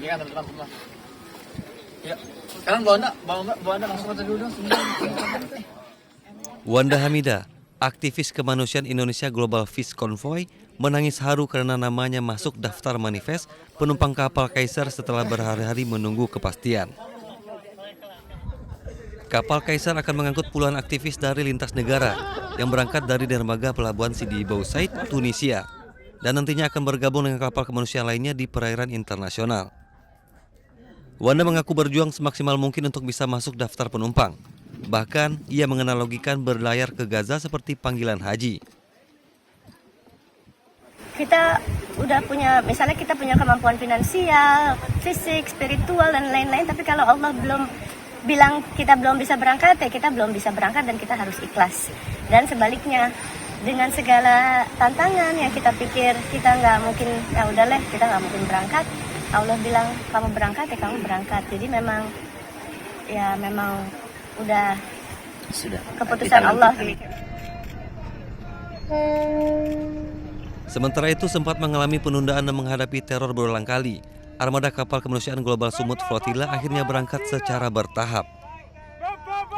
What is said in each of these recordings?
Ini kan teman-teman semua. Ya, sekarang bawa anda langsung aja dulu dong. Wanda Hamida, aktivis kemanusiaan Indonesia Global Fish Convoy, menangis haru karena namanya masuk daftar manifest penumpang kapal Kaisar setelah berhari-hari menunggu kepastian. Kapal Kaisar akan mengangkut puluhan aktivis dari lintas negara yang berangkat dari dermaga pelabuhan Sidi Bousaid, Tunisia, dan nantinya akan bergabung dengan kapal kemanusiaan lainnya di perairan internasional. Wanda mengaku berjuang semaksimal mungkin untuk bisa masuk daftar penumpang. Bahkan, ia menganalogikan berlayar ke Gaza seperti panggilan haji. Kita udah punya, misalnya kita punya kemampuan finansial, fisik, spiritual, dan lain-lain, tapi kalau Allah belum bilang kita belum bisa berangkat, ya kita belum bisa berangkat dan kita harus ikhlas. Dan sebaliknya, dengan segala tantangan yang kita pikir kita nggak mungkin, ya udahlah kita nggak mungkin berangkat, Allah bilang kamu berangkat ya kamu berangkat. Jadi memang udah Sudah. keputusan Allah. Sementara itu sempat mengalami penundaan dan menghadapi teror berulang kali. Armada kapal kemanusiaan Global Sumut Flotilla akhirnya berangkat secara bertahap.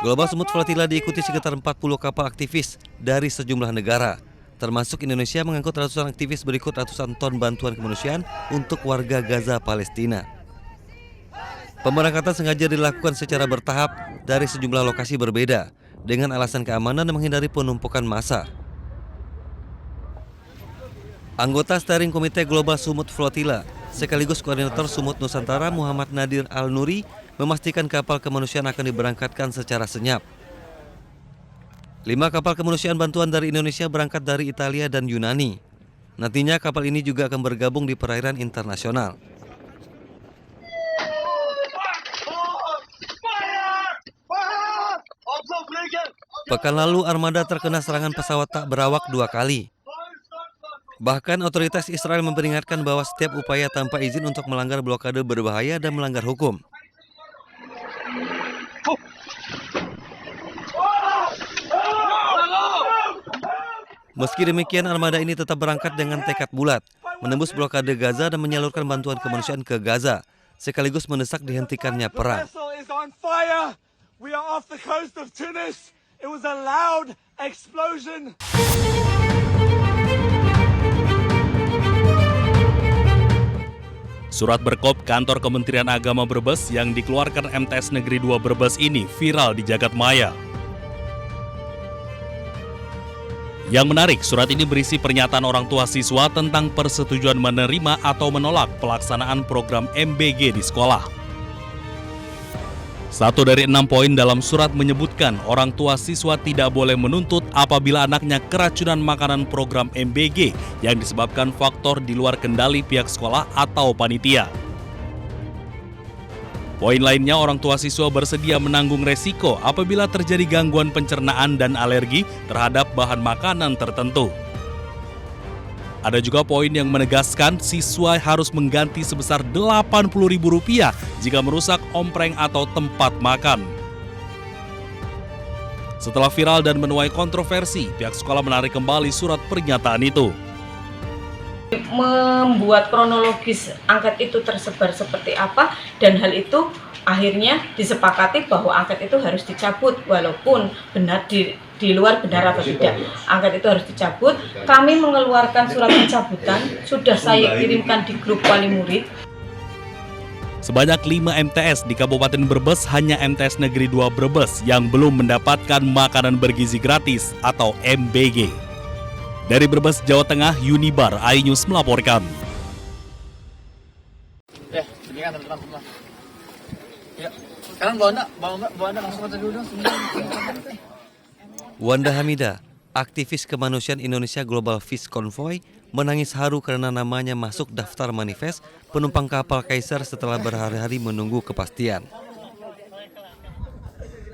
Global Sumut Flotilla diikuti sekitar 40 kapal aktivis dari sejumlah negara, termasuk Indonesia mengangkut ratusan aktivis berikut ratusan ton bantuan kemanusiaan untuk warga Gaza, Palestina. Pemberangkatan sengaja dilakukan secara bertahap dari sejumlah lokasi berbeda dengan alasan keamanan dan menghindari penumpukan massa. Anggota Steering Komite Global Sumut Flotilla sekaligus koordinator Sumut Nusantara Muhammad Nadir Al-Nuri memastikan kapal kemanusiaan akan diberangkatkan secara senyap. 5 kapal kemanusiaan bantuan dari Indonesia berangkat dari Italia dan Yunani. Nantinya kapal ini juga akan bergabung di perairan internasional. Pekan lalu armada terkena serangan pesawat tak berawak 2 kali. Bahkan otoritas Israel memperingatkan bahwa setiap upaya tanpa izin untuk melanggar blokade berbahaya dan melanggar hukum. Meski demikian, armada ini tetap berangkat dengan tekad bulat, menembus blokade Gaza dan menyalurkan bantuan kemanusiaan ke Gaza, sekaligus mendesak dihentikannya perang. Surat berkop kantor Kementerian Agama Brebes yang dikeluarkan MTS Negeri 2 Brebes ini viral di jagat maya. Yang menarik, surat ini berisi pernyataan orang tua siswa tentang persetujuan menerima atau menolak pelaksanaan program MBG di sekolah. 1 dari 6 poin dalam surat menyebutkan orang tua siswa tidak boleh menuntut apabila anaknya keracunan makanan program MBG yang disebabkan faktor di luar kendali pihak sekolah atau panitia. Poin lainnya, orang tua siswa bersedia menanggung resiko apabila terjadi gangguan pencernaan dan alergi terhadap bahan makanan tertentu. Ada juga poin yang menegaskan siswa harus mengganti sebesar Rp80.000 jika merusak ompreng atau tempat makan. Setelah viral dan menuai kontroversi, pihak sekolah menarik kembali surat pernyataan itu. Membuat kronologis angket itu tersebar seperti apa, dan hal itu akhirnya disepakati bahwa angket itu harus dicabut walaupun benar di luar benar atau tidak. Angket itu harus dicabut. Kami mengeluarkan surat pencabutan, sudah saya kirimkan di grup wali murid. Sebanyak 5 MTS di Kabupaten Brebes, hanya MTS Negeri 2 Brebes yang belum mendapatkan makanan bergizi gratis atau MBG. Dari Brebes, Jawa Tengah, Unibar, iNews melaporkan. Ya, ini kan teman-teman semua. Ya, sekarang bawa anda langsung aja dulu dong. Wanda Hamida, aktivis kemanusiaan Indonesia Global Fish Convoy, menangis haru karena namanya masuk daftar manifest penumpang kapal Kaisar setelah berhari-hari menunggu kepastian.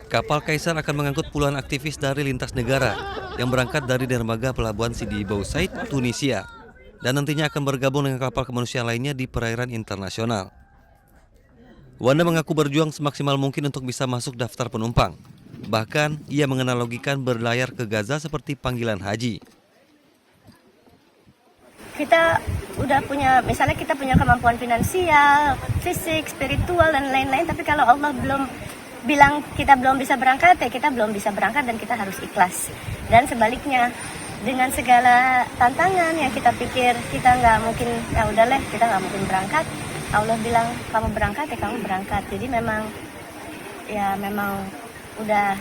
Kapal Kaisar akan mengangkut puluhan aktivis dari lintas negara yang berangkat dari dermaga pelabuhan Sidi Bousaid, Tunisia, dan nantinya akan bergabung dengan kapal kemanusiaan lainnya di perairan internasional. Wanda mengaku berjuang semaksimal mungkin untuk bisa masuk daftar penumpang. Bahkan, ia menganalogikan berlayar ke Gaza seperti panggilan haji. kita udah punya, misalnya kita punya kemampuan finansial, fisik, spiritual dan lain-lain, tapi kalau Allah belum bilang kita belum bisa berangkat, ya kita belum bisa berangkat dan kita harus ikhlas. Dan sebaliknya, dengan segala tantangan yang kita pikir kita nggak mungkin, ya udahlah kita nggak mungkin berangkat, Allah bilang kamu berangkat ya kamu berangkat. Jadi memang udah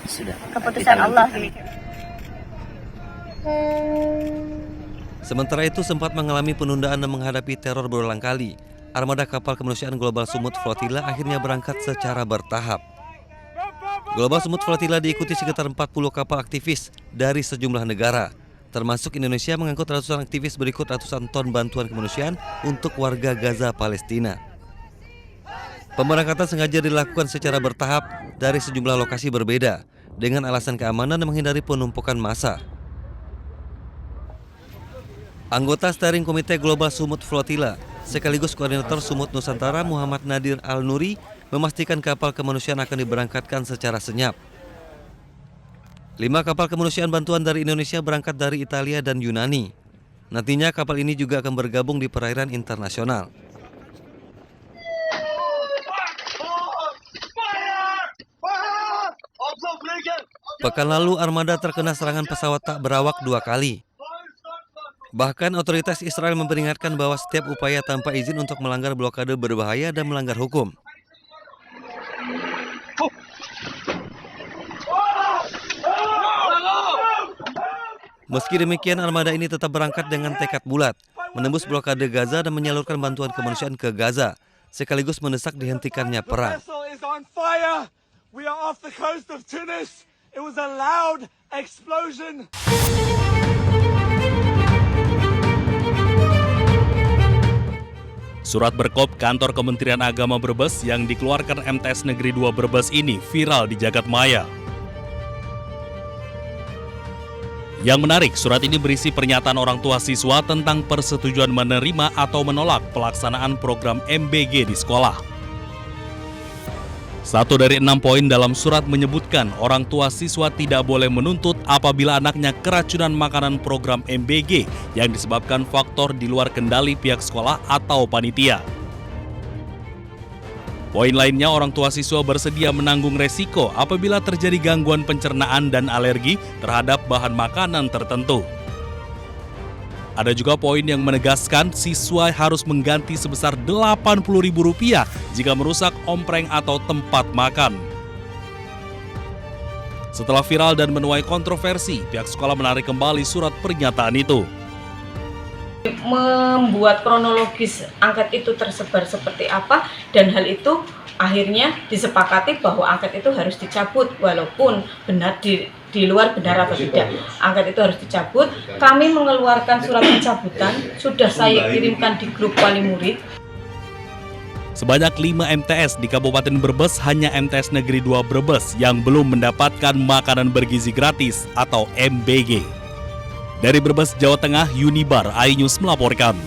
Sudah. keputusan Allah gitu. Sementara itu sempat mengalami penundaan dan menghadapi teror berulang kali. Armada kapal kemanusiaan Global Sumut Flotilla akhirnya berangkat secara bertahap. Global Sumut Flotilla diikuti sekitar 40 kapal aktivis dari sejumlah negara, termasuk Indonesia mengangkut ratusan aktivis berikut ratusan ton bantuan kemanusiaan untuk warga Gaza, Palestina. Pemberangkatan sengaja dilakukan secara bertahap dari sejumlah lokasi berbeda dengan alasan keamanan dan menghindari penumpukan massa. Anggota Steering Komite Global Sumut Flotilla sekaligus Koordinator Sumut Nusantara Muhammad Nadir Al-Nuri memastikan kapal kemanusiaan akan diberangkatkan secara senyap. 5 kapal kemanusiaan bantuan dari Indonesia berangkat dari Italia dan Yunani. Nantinya kapal ini juga akan bergabung di perairan internasional. Pekan lalu armada terkena serangan pesawat tak berawak 2 kali. Bahkan otoritas Israel memperingatkan bahwa setiap upaya tanpa izin untuk melanggar blokade berbahaya dan melanggar hukum. Meski demikian, armada ini tetap berangkat dengan tekad bulat, menembus blokade Gaza dan menyalurkan bantuan kemanusiaan ke Gaza, sekaligus mendesak dihentikannya perang. Surat berkop kantor Kementerian Agama Brebes yang dikeluarkan MTS Negeri 2 Brebes ini viral di jagat maya. Yang menarik, surat ini berisi pernyataan orang tua siswa tentang persetujuan menerima atau menolak pelaksanaan program MBG di sekolah. 1 dari 6 poin dalam surat menyebutkan orang tua siswa tidak boleh menuntut apabila anaknya keracunan makanan program MBG yang disebabkan faktor di luar kendali pihak sekolah atau panitia. Poin lainnya, orang tua siswa bersedia menanggung resiko apabila terjadi gangguan pencernaan dan alergi terhadap bahan makanan tertentu. Ada juga poin yang menegaskan siswa harus mengganti sebesar Rp80.000 jika merusak ompreng atau tempat makan. Setelah viral dan menuai kontroversi, pihak sekolah menarik kembali surat pernyataan itu. Membuat kronologis angket itu tersebar seperti apa, dan hal itu akhirnya disepakati bahwa angket itu harus dicabut walaupun benar di luar benar atau tidak. Angket itu harus dicabut. Kami mengeluarkan surat pencabutan, sudah saya kirimkan di grup wali murid. Sebanyak 5 MTS di Kabupaten Brebes, hanya MTS Negeri 2 Brebes yang belum mendapatkan makanan bergizi gratis atau MBG. Dari Brebes, Jawa Tengah, Unibar, iNews melaporkan.